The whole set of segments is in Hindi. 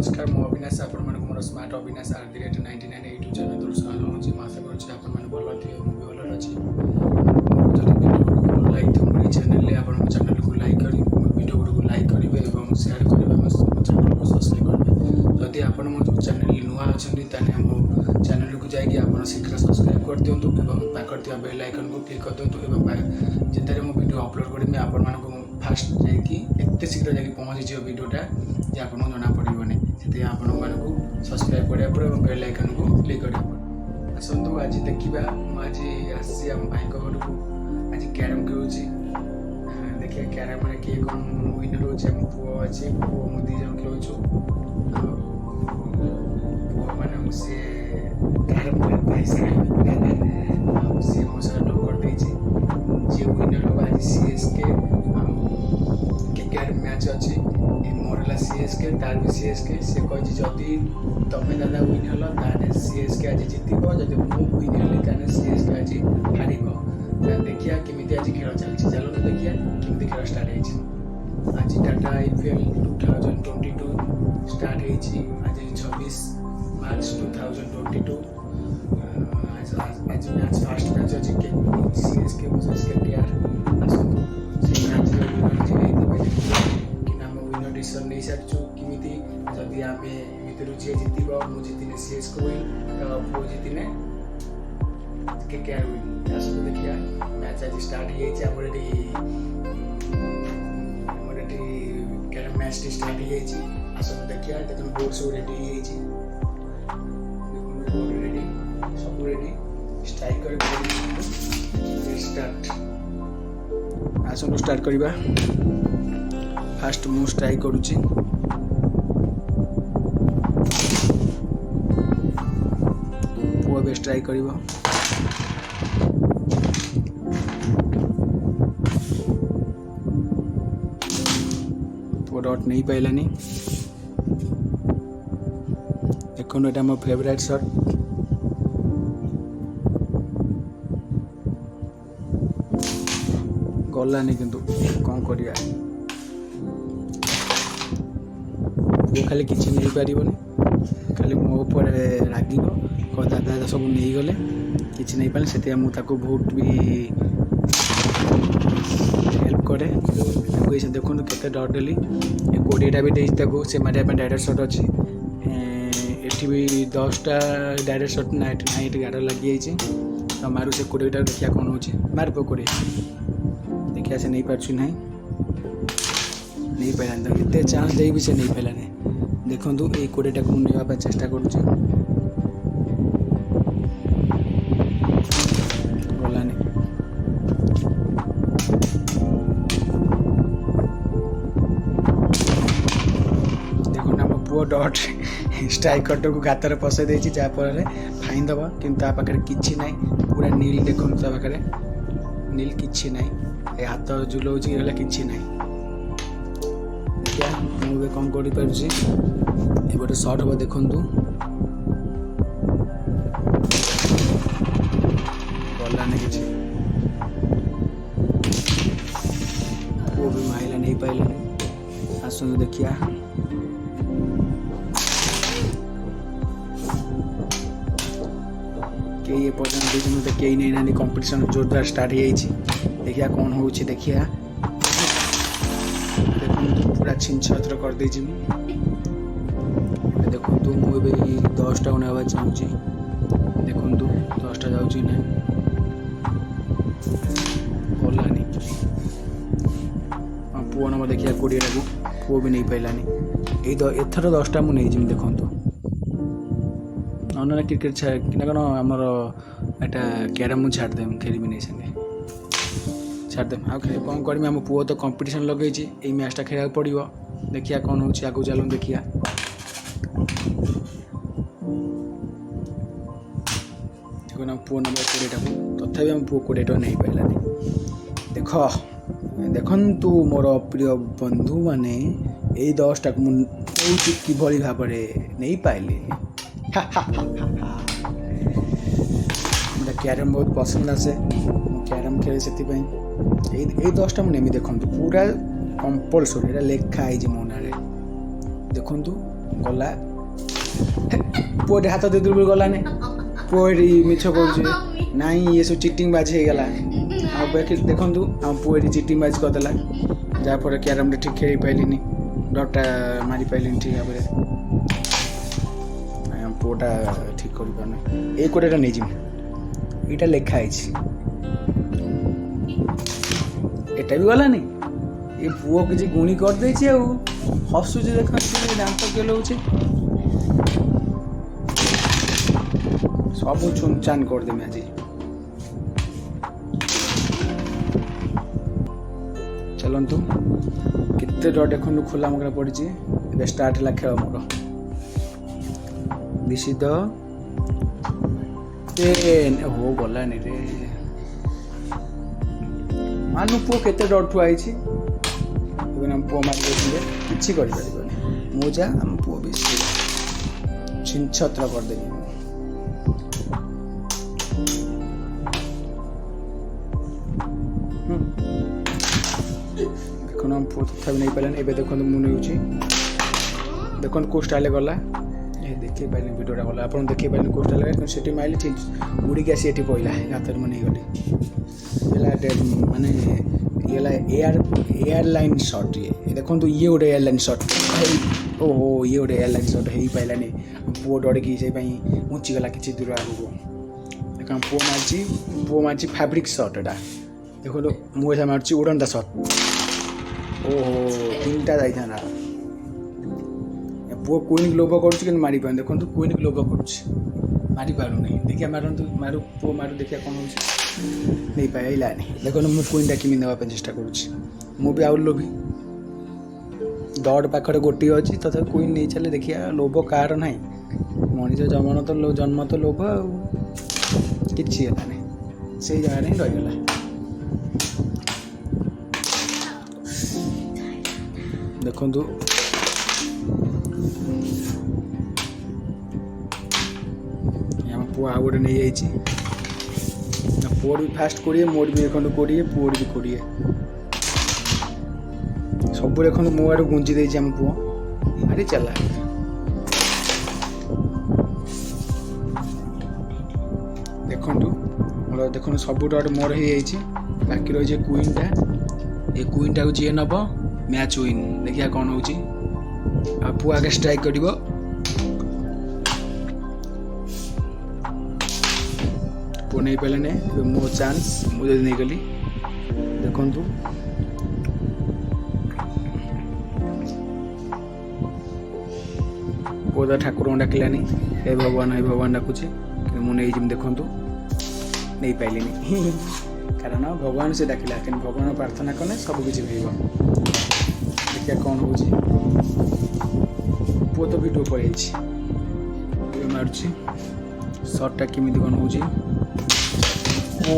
नमस्कार मु अविनाश आपण more smart Avinash @99 YouTube channel दर्शक हूँ आशा करुँचे भल थे मुझे भल अच्छी भल लगे तो मोर चैनल आप चैनल को लाइक कर वीडियो गुड़ को लाइक करेंगे और सेयार करेंगे चैनल को सब्सक्राइब करेंगे जदि आप मो चैनल नुआ अच्छा मो चैनल को जाकि आप शीघ्र सब्सक्राइब कर दिंतु पाखर बेल आइकन को क्लिक कर दिंतु जिते मो वीडियो अपलोड करेंगे आपण फास्ट जाते शीघ्र जाकि पहुँची वीडियोटा जे आपको जना पड़ोनी से आपको सब्सक्राइब कराया बेल आइकन को क्लिक कराया आसतु आज देखा आज आसी आम भाई घर को आज क्यारम खेलुँ देखिए क्यारम किए कौन विनर हो पुओ अच्छे पुओ मु दी जन खेलुँ पुओ मान सी क्यारम भाई सी मो सह टक्कर जी विनर हो आज सीएसके मैच अच्छी मोर सीएसके तार भी सीएसके सी कही जदि तुम्हें दादा विन हल ताने सीएसके आज जितब जब मु विन हल सीएसके आज हार देखिए केमी आज खेल चलती चलो देखिए केमी खेल स्टार्ट हो आज टाटा IPL 2022 स्टार्ट आज 26 मार्च 2022 आज मैच फास्ट मैच अच्छी सीएसके वर्सेस KKR आसतु से मैच डिसीजन नहीं सारी किमी जदि आम भितर जी जितब मुझे जीतिने सीएसके विन तो पु जीतिने KKR विन आस देखिए मैच आज स्टार्ट हो मैच स्टार्ट हो आस देखिए देखो बोर्ड सब रेडी बोर्ड रेडी सब रेडी स्ट्राइक कर स्टार्ट आसनु स्टार्ट करवा फास्ट मु स्ट्राइक करुच्ची पुआ भी स्ट्राइक कर डट नहीं पाइलानी देखो एटा मो फेवरेट शॉट गलानी किंतु कौन करिया वो खाली किसी नहीं पार खाली मो उपर राग दादा सब नहीं गले किसी नहीं पारे से मुझे बहुत भी हेल्प करे देखो केते डर देली 20टा भी देको से मारे डायरेक्ट शॉट अच्छी एटी भी 10टा डायरेक्ट शॉट नाइट गाड़ लगी तो मारू से 20टा देखिया कौन हो मार पकोड़े देखिया से नहीं पार्छ ना नहीं पारानी तो एत चांस दे भी से नहीं पारानी देखो ये 20टा को नहीं चेष्टा करुँच गलानी देखो ना मो पुओ डट स्ट्राइकर को गातर पसई देछि जहाँफल फाइन दब कि पाखे किसी ना पूरा नील देखो पाखे नील किसी ना हाथ झुलाऊँ कि ना क्या मुझे कौन कर गोटे शॉट हम देखु गलानी कि वो भी माइला नहीं पाइलानी आसतु देखिया कई पर्यटन मतलब कई नहीं ना कंपटीशन जोरदार स्टार्ट हो देखिया कौन हो देखिया पूरा छिन छत्र कर दे देखो मुझे 10टा उड़ा चाहूँगी देखो 10टा जाऊँगी ना गलानी पुओ नंबर देखिए 20टा को पुओ भी नहीं पाइलानी एथर 10टा मुझे नहीं देखो अन्य क्रिकेट कि कौन आमर एटा क्यारम मुझे छाड़देम खेल नहीं संगे छाड़देम आ खेल कौन करमी आम पुओ तो कंपटीशन लगे ये मैचटा खेल पड़ो देखिया कौन हो आगे चलो देखिया देखो ना पुओ नंबर 20टा को तथापि आम पुओ 20टा नहीं पाइलानी देख देखु मोर प्रिय बंधु माने यही 10टा को मुझे किभली भाव नहीं पाइली क्यारम बहुत पसंद आसे क्यारम खेले से 10टा मुझे देखो पूरा कंपलसरी लेखाई मो ना ଦେଖନ୍ତୁ ଗଲା ପୁଅଟେ ହାତ ଦେଇଦେଲୁ ଗଲାନି ପୁଅ ଏଠି ମିଛ କରୁଛି ନାଇଁ ଇଏ ସବୁ ଚିଟିଂ ବାଜି ହେଇଗଲା ଆଉ ଦେଖନ୍ତୁ ଆମ ପୁଅ ଏଠି ଚିଟିଂ ବାଜି କରିଦେଲା ଯାହାଫଳରେ କ୍ୟାରମ୍ରେ ଠିକ୍ ଖେଳି ପାଇଲିନି ଡଟ୍ଟା ମାରିପାରିଲିନି ଠିକ୍ ଭାବରେ ଆମ ପୁଅଟା ଠିକ୍ କରିପାରୁନି ଏଇ କୋଡ଼ିଏଟା ନେଇଯିବି ଏଇଟା ଲେଖା ହେଇଛି ଏଟା ବି ଗଲାନି ଏ ପୁଅ କିଛି ଗୁଣି କରିଦେଇଛି ଆଉ ହସୁଛି ଦେଖନ୍ତୁ ଦାନ୍ତ କେଲଉଛି ସବୁ ଚୁନଚାନ କରିଦେମି ଆଜି ଚାଲନ୍ତୁ କେତେ ଡଟ୍ ଦେଖନ୍ତୁ ଖୋଲା ମଗରା ପଡ଼ିଛି ଏବେ ଷ୍ଟାର୍ଟ ହେଲା ଖେଳ ମୋର ଦିସ୍ ଇଜ୍ ଦ 10 ହୋ ଗଲାନି ରେ ମାନୁ ପୁଅ କେତେ ଡଟ୍ ଥୁଆ ହେଇଛି ଏବେ ଆମ ପୁଅ ମାରି ଦେଇଥିଲେ କିଛି କରିପାରିବନି ମୁଁ ଯା ଆମ ପୁଅ ବି ଛିନଛତ୍ର କରିଦେବି ଦେଖନ୍ତୁ ଆମ ପୁଅ ତଥାପି ନେଇପାରିଲାନି ଏବେ ଦେଖନ୍ତୁ ମୁଁ ନେଉଛି ଦେଖନ୍ତୁ କେଉଁ ଷ୍ଟାଇଲ୍ରେ ଗଲା ଦେଖେଇ ପାରିଲିନି ଭିଡ଼ିଓଟା ଗଲା ଆପଣ ଦେଖେଇ ପାରିଲିନି କେଉଁ ଷ୍ଟାଇଲ୍ରେ କିନ୍ତୁ ସେଠି ମାରିଲି ଠିକ୍ ଉଡ଼ିକି ଆସି ଏଠି ପଡ଼ିଲା ହାତରେ ମୁଁ ନେଇଗଲି ହେଲା ମାନେ ଇଏ ହେଲା ଏୟାର ଲାଇନ୍ ସଟ୍ ଇଏ ଦେଖନ୍ତୁ ଇଏ ଗୋଟେ ଏୟାର ଲାଇନ୍ ସଟ୍ ଓହୋ ଇଏ ଗୋଟେ ଏୟାର ଲାଇନ୍ ସଟ୍ ହେଇପାରିଲାନି ପୁଅ ଡରିକି ସେଇପାଇଁ ମୁଞ୍ଚିଗଲା କିଛି ଦୂର ଆଗକୁ ଦେଖ ପୁଅ ମାରିଛି ଫ୍ୟାବ୍ରିକ୍ ସଟ୍ ଏଟା ଦେଖନ୍ତୁ ମୁଁ ଏଇଟା ମାରୁଛି ଉଡ଼ନ୍ତା ସଟ୍ ଓହୋ ତିନିଟା ଯାଇଥାନ୍ତା ପୁଅ କୁଇନ୍କି ଲୋଭ କରୁଛି କିନ୍ତୁ ମାରିପାରୁନି ଦେଖନ୍ତୁ କୁଇନ୍କି ଲୋଭ କରୁଛି ମାରିପାରୁନି ଦେଖିଆ ମାରନ୍ତୁ ପୁଅ ମାରୁ ଦେଖିଆ କ'ଣ ହେଉଛି ନେଇପାରିଲାନି ଦେଖନ୍ତୁ ମୁଁ କୁଇନ୍ଟା କେମିତି ନେବା ପାଇଁ ଚେଷ୍ଟା କରୁଛି ମୁଁ ବି ଆଉ ଲୋଭି ଡଟ୍ ପାଖରେ ଗୋଟିଏ ଅଛି ତଥାପି କୁଇନ୍ ନେଇ ଚାଲେ ଦେଖିଆ ଲୋଭ କାହାର ନାହିଁ ମଣିଷ ଜନ୍ମ ତ ଲୋଭ ଆଉ କିଛି ହେଲାନି ସେଇ ଜାଗାରେ ହିଁ ରହିଗଲା ଦେଖନ୍ତୁ ଆମ ପୁଅ ଆଉ ଗୋଟେ ନେଇଯାଇଛି ପୁଅର ବି ଫାଷ୍ଟ 20 ମୋର ବି ଦେଖନ୍ତୁ 20 ପୁଅର ବି 20 ସବୁ ଦେଖନ୍ତୁ ମୋ ଆଡ଼ୁ ଗୁଞ୍ଜି ଦେଇଛି ଆମ ପୁଅ ଭାରି ଚାଲା ଦେଖନ୍ତୁ ମୋର ଦେଖନ୍ତୁ ସବୁ ଡଟ୍ ମୋର ହେଇଯାଇଛି ବାକି ରହିଛି କୁଇନ୍ଟା ଏ କୁଇନ୍ଟାକୁ ଯିଏ ନେବ ମ୍ୟାଚ୍ ୱିନ୍ ଦେଖିବା କ'ଣ ହେଉଛି ଆଉ ପୁଅ ଆଗେ ଷ୍ଟ୍ରାଇକ୍ କରିବ ପୁଅ ନେଇପାରିଲାନି ଏବେ ମୋ ଚାନ୍ସ ମୁଁ ଯଦି ନେଇଗଲି ଦେଖନ୍ତୁ ପୁଅ ତା ଠାକୁରଙ୍କୁ ଡାକିଲାନି ହେ ଭଗବାନ ଡାକୁଛି କିନ୍ତୁ ମୁଁ ନେଇଯିବି ଦେଖନ୍ତୁ ନେଇପାରିଲିନି କାରଣ ଭଗବାନ ସେ ଡାକିଲା କିନ୍ତୁ ଭଗବାନ ପ୍ରାର୍ଥନା କଲେ ସବୁ କିଛି ମିଳିବ ଦେଖିବା କ'ଣ ହେଉଛି ପୁଅ ତ ଭିଡ଼ିଓ ପଳେଇଛି ଏବେ ମାରୁଛି ସଟ୍ଟା କେମିତି କ'ଣ ହେଉଛି ଓ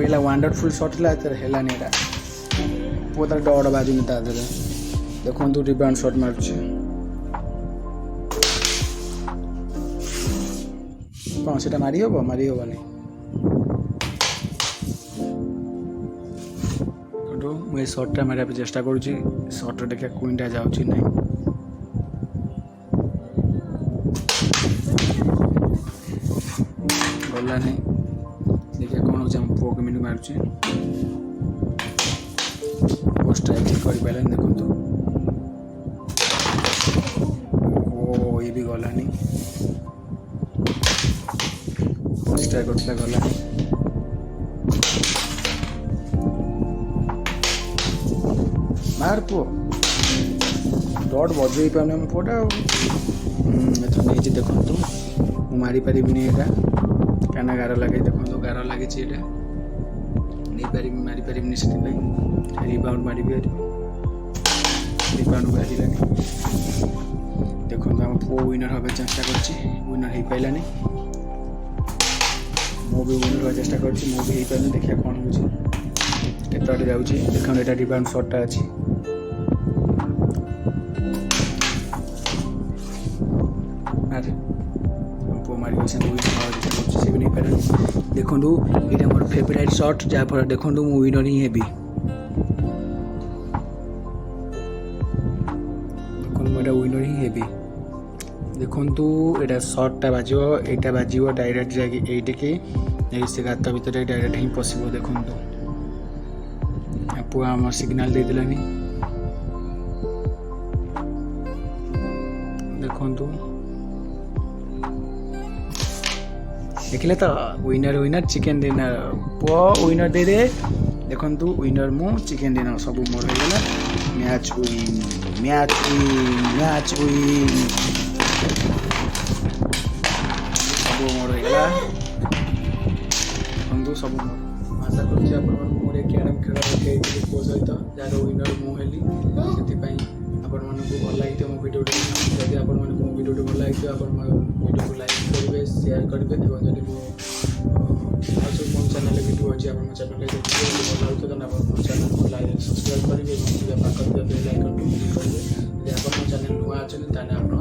ଏଇଟା ୱାଣ୍ଡରଫୁଲ୍ ସଟ୍ ଥିଲା ଏଥିରେ ହେଲାନି ଏଇଟା ପୁଅ ତାର ଡଟ୍ ବାଜୁନି ତା ଦେହରେ ଦେଖନ୍ତୁ ରିବାଉଣ୍ଡ ସଟ୍ ମାରୁଛି କ'ଣ ସେଇଟା ମାରି ହେବନି ମୁଁ ଏଇ ସଟ୍ଟା ମାରିବା ପାଇଁ ଚେଷ୍ଟା କରୁଛି ସଟ୍ରେ ଦେଖିବା କୁଇନ୍ଟା ଯାଉଛି ନାହିଁ ଗଲା ନାହିଁ ଦେଖିବା କ'ଣ ହେଉଛି ଆମ ପୁଅ କେମିତି ମାରୁଛି ପୋଷ୍ଟଟା ଠିକ୍ କରିପାରିଲାନି ଦେଖନ୍ତୁ ଓ ଇଏ ବି ଗଲାନି ପୋଷ୍ଟଟା କରିଥିଲା ଗଲାନି ମାର ପୁଅ ଡଟ୍ ବଜେଇ ପାରୁନି ଆମ ପୁଅଟା ଆଉ ଏଥର ନେଇଛି ଦେଖନ୍ତୁ ମୁଁ ମାରିପାରିବିନି ଏଇଟା କାହିଁକିନା ଗାର ଲାଗେ ଦେଖନ୍ତୁ ଗାର ଲାଗିଛି ଏଇଟା ମାରିପାରିବିନି ସେଥିପାଇଁ ରିବାଉଣ୍ଡ ମାରିବି ରିବାଉଣ୍ଡ ବାଜିଲାନି ଦେଖନ୍ତୁ ଆମ ପୁଅ ୱିନର୍ ହେବା ଚେଷ୍ଟା କରିଛି ୱିନର୍ ହେଇପାରିଲାନି ମୁଁ ବି ୱିନର୍ ହେବା ଚେଷ୍ଟା କରିଛି ମୁଁ ବି ହେଇପାରିନି ଦେଖିବା କ'ଣ ହେଉଛି କେତେ ବାଟ ଯାଉଛି ଦେଖନ୍ତୁ ଏଇଟା ରିବାଉଣ୍ଡ ସଟ୍ଟା ଅଛି ପୁଅ ମାରିବ ସେମିତି ସେ ବି ନେଇପାରିଲାନି ଦେଖନ୍ତୁ ଏଇଟା ମୋର ଫେଭରାଇଟ୍ ସଟ୍ ଯାହାଫଳରେ ଦେଖନ୍ତୁ ମୁଁ ୱିନର୍ ହିଁ ହେବି ଦେଖନ୍ତୁ ମୁଁ एटा विनर ही हेबी देखंतु एटा शॉटटा बाजियो एटा बाजियो डायरेक्ट जाकी एटे के से गात भीतर डायरेक्ट ही पशिबो देखंतु आपु हम सिग्नल दे दिलानी देखंतु देखले तो विनर विनर चिकन डिनर पो विनर दे दे देखंतु विनर मु चिकन डिनर सब मोर हो गेला match win match win match win सब मोर हो गेला बंधु सब आशा करछि आपण मोर कैरम खेल देखै को सहित जार विनर मु हेली सेति पई आपण मन को भल लागिते मो वीडियो जदि आपण मन को वीडियो भल लागिते आपण वीडियो को लाइक करिवे शेयर करिवे एवं जदि मो आजो मोर चैनल वीडियो अछि आपण चैनल रे देखिबे भल लागतो त आपण मोर चैनल को लाइक सब्सक्राइब करिवे एवं पाखर बेल आइकन को क्लिक करिवे जदि आपण चैनल नुआ अछि ताने आपण